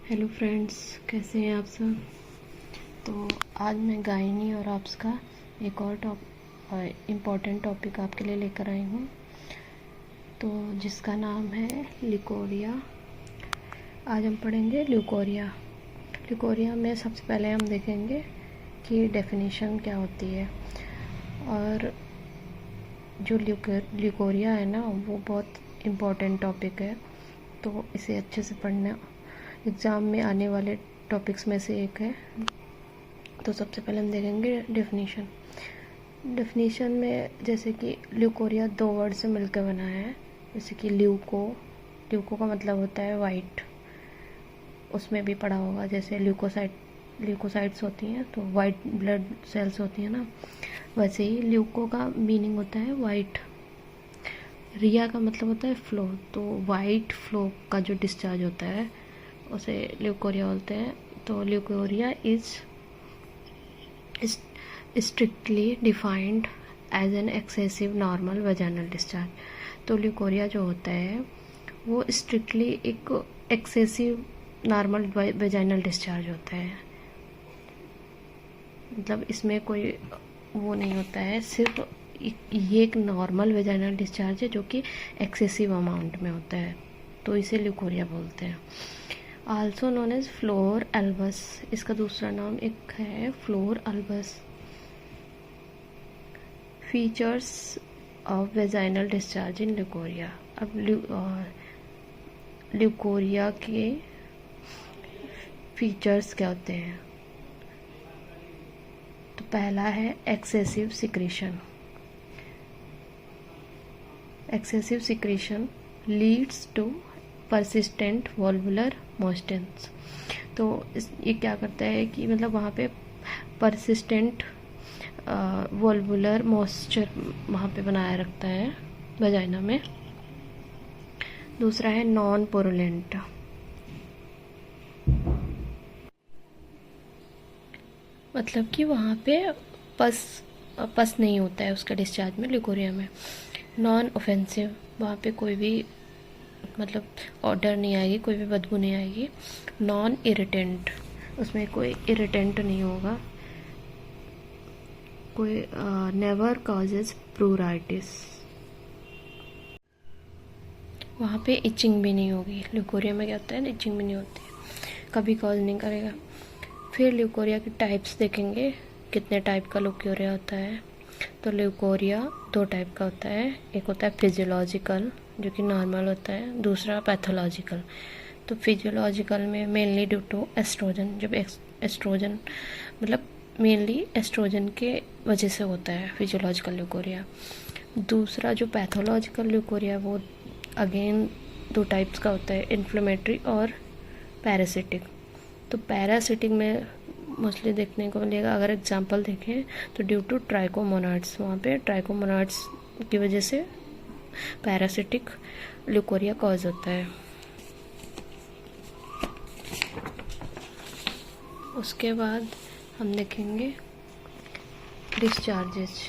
Hello friends, कैसे हैं आप सब। तो आज मैं गायनी और आपस का एक और इम्पॉर्टेंट टॉपिक आपके लिए लेकर आई हूँ, तो जिसका नाम है ल्यूकोरिया। आज हम पढ़ेंगे ल्यूकोरिया। ल्यूकोरिया में सबसे पहले हम देखेंगे कि डेफिनेशन क्या होती है। और जो ल्यूकोरिया है ना, वो बहुत इम्पॉर्टेंट टॉपिक है, तो इसे अच्छे से पढ़ना एग्ज़ाम में आने वाले टॉपिक्स में से एक है। तो सबसे पहले हम देखेंगे डेफिनेशन में, जैसे कि ल्यूकोरिया दो वर्ड से मिलकर बना है। जैसे कि ल्यूको का मतलब होता है वाइट, उसमें भी पढ़ा होगा। जैसे ल्यूकोसाइट्स होती हैं तो वाइट ब्लड सेल्स होती हैं ना, वैसे ही ल्यूको का मीनिंग होता है वाइट। रिया का मतलब होता है फ्लो, तो वाइट फ्लो का जो डिस्चार्ज होता है उसे ल्यूकोरिया बोलते हैं। तो leucorrhoea is strictly defined as an excessive normal vaginal discharge. तो ल्यूकोरिया जो होता है वो स्ट्रिक्टली एक एक्सेसिव नॉर्मल वेजाइनल डिस्चार्ज होता है। मतलब इसमें कोई वो नहीं होता है, सिर्फ ये एक नॉर्मल वेजाइनल डिस्चार्ज है जो कि एक्सेसिव अमाउंट में होता है, तो इसे ल्यूकोरिया बोलते हैं। Also known as fluor albus, इसका दूसरा नाम एक है fluor albus. Features of vaginal discharge in leucorrhoea. अब ल्यूकोरिया के फीचर्स क्या होते हैं। तो पहला है excessive secretion. Excessive secretion leads to persistent vulvular moistness. तो ये क्या करता है कि मतलब वहाँ पे परसिस्टेंट वॉल्वुलर मॉइस्चर वहाँ पे बनाए रखता है वजाइना में। दूसरा है नॉन पोरुलेंट। मतलब कि वहाँ पे पस नहीं होता है उसका डिस्चार्ज में, ल्यूकोरिया में। नॉन ऑफेंसिव, वहाँ पे कोई भी मतलब ऑर्डर नहीं आएगी, कोई भी बदबू नहीं आएगी। नॉन इरिटेंट, उसमें कोई इरिटेंट नहीं होगा। कोई नेवर कॉजेज प्रूराइटिस, वहाँ पे इचिंग भी नहीं होगी। ल्यूकोरिया में क्या होता है, इचिंग भी नहीं होती है, कभी कॉज नहीं करेगा। फिर ल्यूकोरिया की टाइप्स देखेंगे, कितने टाइप का ल्यूकोरिया होता है। तो ल्यूकोरिया दो टाइप का होता है, एक होता है फिजियोलॉजिकल जो कि नॉर्मल होता है, दूसरा पैथोलॉजिकल। तो फिजियोलॉजिकल में मेनली ड्यू टू एस्ट्रोजन, जब एस्ट्रोजन मतलब मेनली एस्ट्रोजन के वजह से होता है फिजियोलॉजिकल ल्यूकोरिया। दूसरा जो पैथोलॉजिकल ल्यूकोरिया वो अगेन दो टाइप्स का होता है, इन्फ्लेमेटरी और पैरासिटिक। तो पैरासिटिक में मोस्टली देखने को मिलेगा, अगर एग्जांपल देखें तो ड्यू टू ट्राइकोमोनाड्स, वहाँ पे ट्राइकोमोनाड्स की वजह से पैरासिटिक ल्यूकोरिया कॉज होता है। उसके बाद हम देखेंगे डिस्चार्जेस।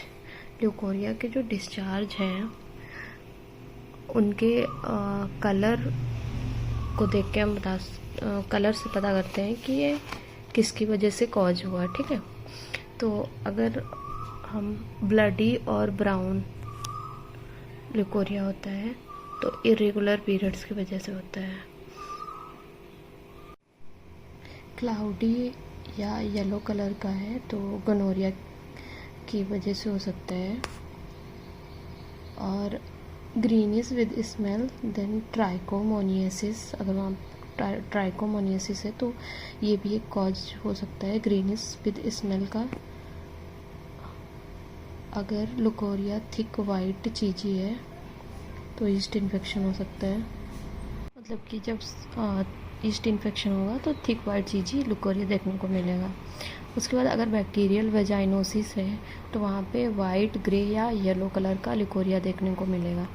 ल्यूकोरिया के जो डिस्चार्ज हैं उनके कलर को देख के हम कलर से पता करते हैं कि ये किसकी वजह से कॉज हुआ। ठीक है, तो अगर हम ब्लडी और ब्राउन ल्यूकोरिया होता है तो इरेगुलर पीरियड्स की वजह से होता है। क्लाउडी या येलो कलर का है तो गोनोरिया की वजह से हो सकता है। और greenish with smell, then trichomoniasis, अगर वहाँ ट्राइकोमोनियसिस है तो ये भी एक कॉज हो सकता है ग्रीनिश विद स्मेल का। अगर ल्यूकोरिया थिक वाइट चीज़ी है तो ईस्ट इन्फेक्शन हो सकता है। मतलब कि जब ईस्ट इन्फेक्शन होगा तो थिक वाइट चीज़ी ल्यूकोरिया देखने को मिलेगा। उसके बाद अगर बैक्टीरियल वेजाइनोसिस है तो वहाँ पे वाइट, ग्रे या येलो कलर का ल्यूकोरिया देखने को मिलेगा।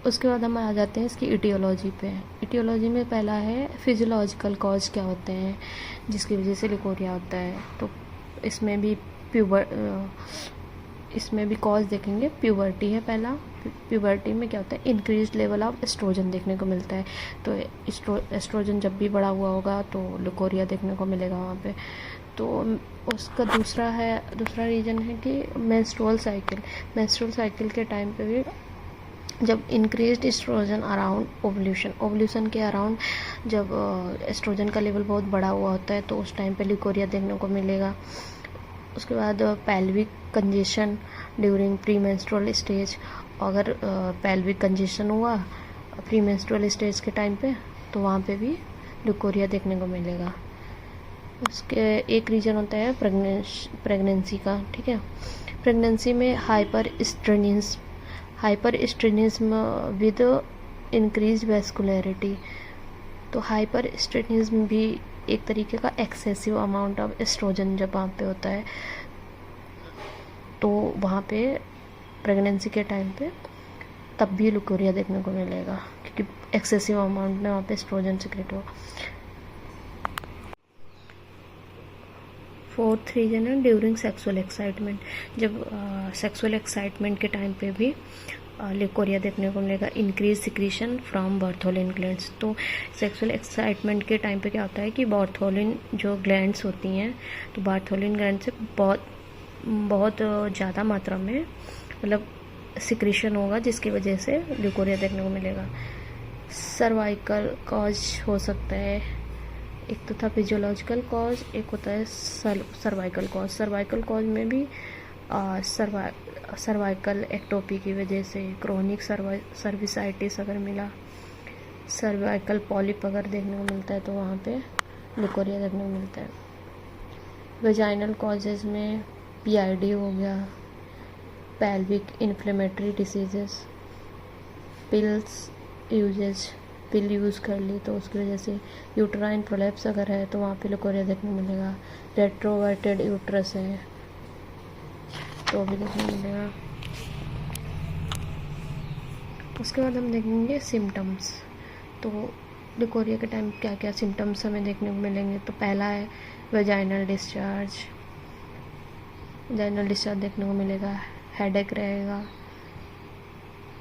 उसके बाद हम आ जाते हैं इसकी इटियोलॉजी पे। इटियोलॉजी में पहला है फिजियोलॉजिकल कॉज क्या होते हैं जिसकी वजह से ल्यूकोरिया होता है। तो इसमें भी इसमें भी कॉज देखेंगे। प्यूबर्टी है पहला। प्यूबर्टी में क्या होता है, इंक्रीज लेवल ऑफ एस्ट्रोजन देखने को मिलता है। तो एस्ट्रोजन जब भी बढ़ा हुआ होगा तो लुकोरिया देखने को मिलेगा वहाँ पे। तो उसका दूसरा रीज़न है कि मेंस्ट्रुअल साइकिल के टाइम पे भी जब इंक्रीज्ड एस्ट्रोजन अराउंड ओवल्यूशन के अराउंड जब एस्ट्रोजन का लेवल बहुत बढ़ा हुआ होता है तो उस टाइम पे ल्यूकोरिया देखने को मिलेगा। उसके बाद pelvic congestion during pre menstrual stage, अगर पेल्विक कंजेशन हुआ प्री मेंस्ट्रुअल स्टेज के टाइम पे तो वहाँ पे भी ल्यूकोरिया देखने को मिलेगा। उसके एक रीज़न होता है प्रेगनेंसी का, ठीक है। प्रेगनेंसी में हाइपर स्ट्रेनिज्म विद इंक्रीज वेस्कुलरिटी। तो हाइपर स्ट्रेनिज्म भी एक तरीके का एक्सेसिव अमाउंट ऑफ एस्ट्रोजन जब वहाँ पे होता है तो वहाँ पे प्रेगनेंसी के टाइम पे तब भी लुकोरिया देखने को मिलेगा, क्योंकि एक्सेसिव अमाउंट में वहाँ पे एस्ट्रोजन सिक्रेट हो। फोर्थ रीजन है ड्यूरिंग सेक्सुअल एक्साइटमेंट। जब सेक्सुअल एक्साइटमेंट के टाइम पे भी ल्यूकोरिया देखने को मिलेगा। Increase secretion from Bartholin glands. तो सेक्सुअल एक्साइटमेंट के टाइम पे क्या होता है कि बार्थोलिन जो ग्लैंड्स होती हैं तो बार्थोलिन ग्लैंड से बहुत ज़्यादा मात्रा में मतलब सिक्रीशन होगा, जिसकी वजह से ल्यूकोरिया देखने को मिलेगा। सर्वाइकल कॉज हो सकता है, एक तो था फिजियोलॉजिकल कॉज, एक होता है सर्वाइकल कॉज। सर्वाइकल कॉज में भी सर्वाइकल एक्टोपी की वजह से, क्रोनिक सर्विसाइटिस अगर मिला, सर्वाइकल पॉलिप अगर देखने को मिलता है तो वहाँ पे ल्यूकोरिया देखने को मिलता है। वेजाइनल कॉजेज़ में पीआईडी हो गया, पेल्विक इन्फ्लेमेटरी डिसीजेस, पिल यूज़ कर ली तो उसकी वजह से, यूट्राइन प्रोलैप्स अगर है तो वहाँ पे ल्यूकोरिया देखने को मिलेगा। रेट्रोवर्टेड यूट्रस है तो भी देखने को मिलेगा। उसके बाद हम देखेंगे सिम्टम्स। तो ल्यूकोरिया के टाइम क्या क्या सिम्टम्स हमें देखने को मिलेंगे। तो पहला है वेजाइनल डिस्चार्ज देखने को मिलेगा। हेडेक रहेगा,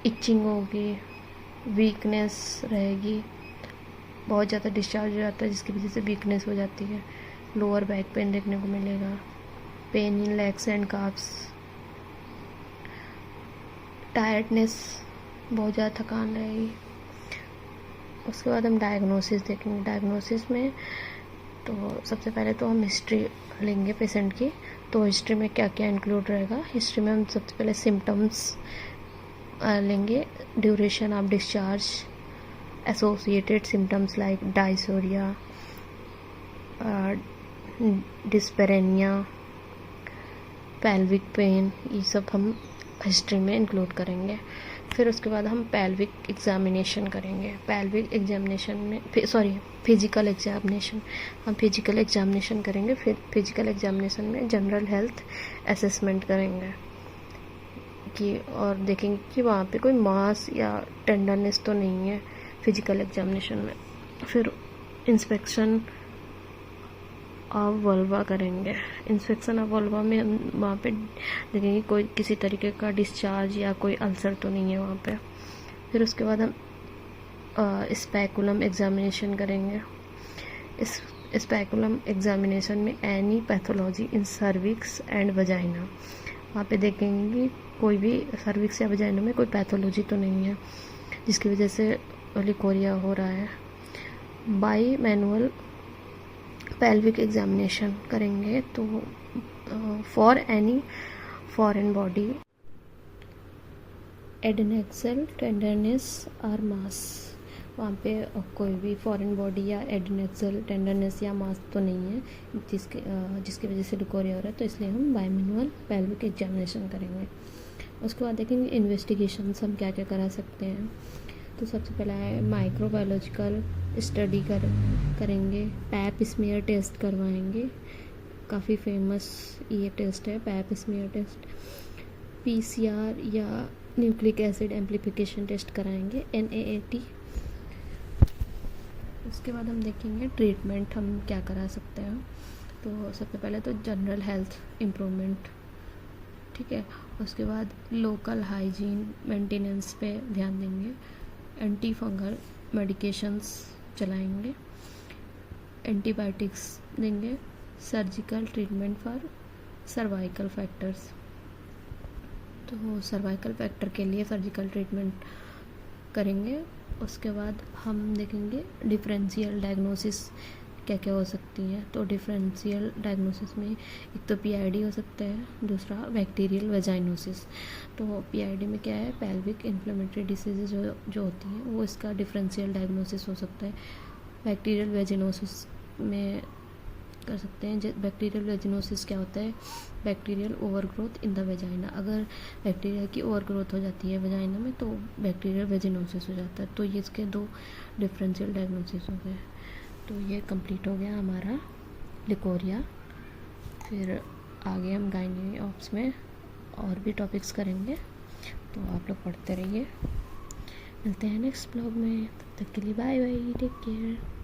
इचिंग होगी, वीकनेस रहेगी, बहुत ज़्यादा डिस्चार्ज हो जाता है जिसकी वजह से वीकनेस हो जाती है। लोअर बैक पेन देखने को मिलेगा, pain in legs and carbs, tiredness, बहुत ज़्यादा थकान रहेगी। उसके बाद हम डायग्नोसिस देखेंगे। डायग्नोसिस में तो सबसे पहले तो हम हिस्ट्री लेंगे पेशेंट की। तो हिस्ट्री में क्या क्या इंक्लूड रहेगा, हिस्ट्री में हम सबसे पहले सिम्टम्स लेंगे, duration of discharge, associated symptoms like dysuria, dyspareunia, pelvic pain, ये सब हम हिस्ट्री में इंक्लूड करेंगे। फिर उसके बाद हम पेल्विक एग्जामिनेशन करेंगे। पेल्विक एग्जामिनेशन में फिजिकल एग्जामिनेशन, हम फिजिकल एग्जामिनेशन करेंगे। फिर फिजिकल एग्जामिनेशन में जनरल हेल्थ असेसमेंट करेंगे कि और देखेंगे कि वहाँ पे कोई मास या टेंडरनेस तो नहीं है फिजिकल एग्जामिनेशन में। फिर इंस्पेक्शन ऑफ वल्वा करेंगे। इंस्पेक्शन ऑफ वल्वा में हम वहाँ पे देखेंगे कोई किसी तरीके का डिस्चार्ज या कोई अल्सर तो नहीं है वहाँ पे। फिर उसके बाद हम स्पेकुलम एग्जामिनेशन करेंगे। इस स्पेकुलम एग्जामिनेशन में any pathology in cervix and vagina, वहाँ पे देखेंगे कि कोई भी सर्विक्स या वजाइना में कोई पैथोलॉजी तो नहीं है जिसकी वजह से ल्यूकोरिया हो रहा है। बाई मैनुअल पेल्विक एग्जामिनेशन करेंगे तो for any foreign body, adnexal tenderness और मास, वहाँ पे कोई भी फॉरेन बॉडी या एडेनेक्सल टेंडरनेस या मास तो नहीं है जिसकी वजह से ल्यूकोरिया हो रहा है। तो इसलिए हम बाई मैनुअल पेल्विक एग्जामिनेशन करेंगे। उसके बाद देखेंगे इन्वेस्टिगेशंस हम क्या क्या करा सकते हैं। तो सबसे पहला है माइक्रोबायोलॉजिकल स्टडी करेंगे, पैप स्मीयर टेस्ट करवाएंगे, काफ़ी फेमस ये टेस्ट है पैप स्मीयर टेस्ट। पीसीआर या न्यूक्लिक एसिड एम्प्लीफिकेशन टेस्ट कराएंगे, NAAT। उसके बाद हम देखेंगे ट्रीटमेंट हम क्या करा सकते हैं। तो सबसे पहले तो जनरल हेल्थ इम्प्रूवमेंट, ठीक है। उसके बाद लोकल हाइजीन मेंटेनेंस पे ध्यान देंगे, एंटी फंगल मेडिकेशंस चलाएंगे, एंटीबायोटिक्स देंगे, surgical treatment for cervical factors. तो सर्वाइकल फैक्टर के लिए सर्जिकल ट्रीटमेंट करेंगे। उसके बाद हम देखेंगे डिफरेंशियल डायग्नोसिस क्या क्या हो सकती हैं। तो डिफरेंशियल डायग्नोसिस में एक तो पीआईडी हो सकता है, दूसरा बैक्टीरियल वेजाइनोसिस। तो पीआईडी में क्या है, पेल्विक इन्फ्लेमेटरी डिसीजेज जो होती हैं वो इसका डिफरेंशियल डायग्नोसिस हो सकता है। बैक्टीरियल वेजिनोसिस में कर सकते हैं। बैक्टीरियल वेजिनोसिस क्या होता है, bacterial overgrowth in the vagina. अगर बैक्टीरिया की ओवरग्रोथ हो जाती है वेजाइना में तो बैक्टीरियल वेजिनोसिस हो जाता है। तो ये इसके दो डिफरेंशियल डायग्नोसिस हो गए। तो ये कंप्लीट हो गया हमारा लिकोरिया। फिर आगे हम गायनी ऑप्स में और भी टॉपिक्स करेंगे, तो आप लोग पढ़ते रहिए। मिलते हैं नेक्स्ट ब्लॉग में, तब तक के लिए बाय बाय, टेक केयर।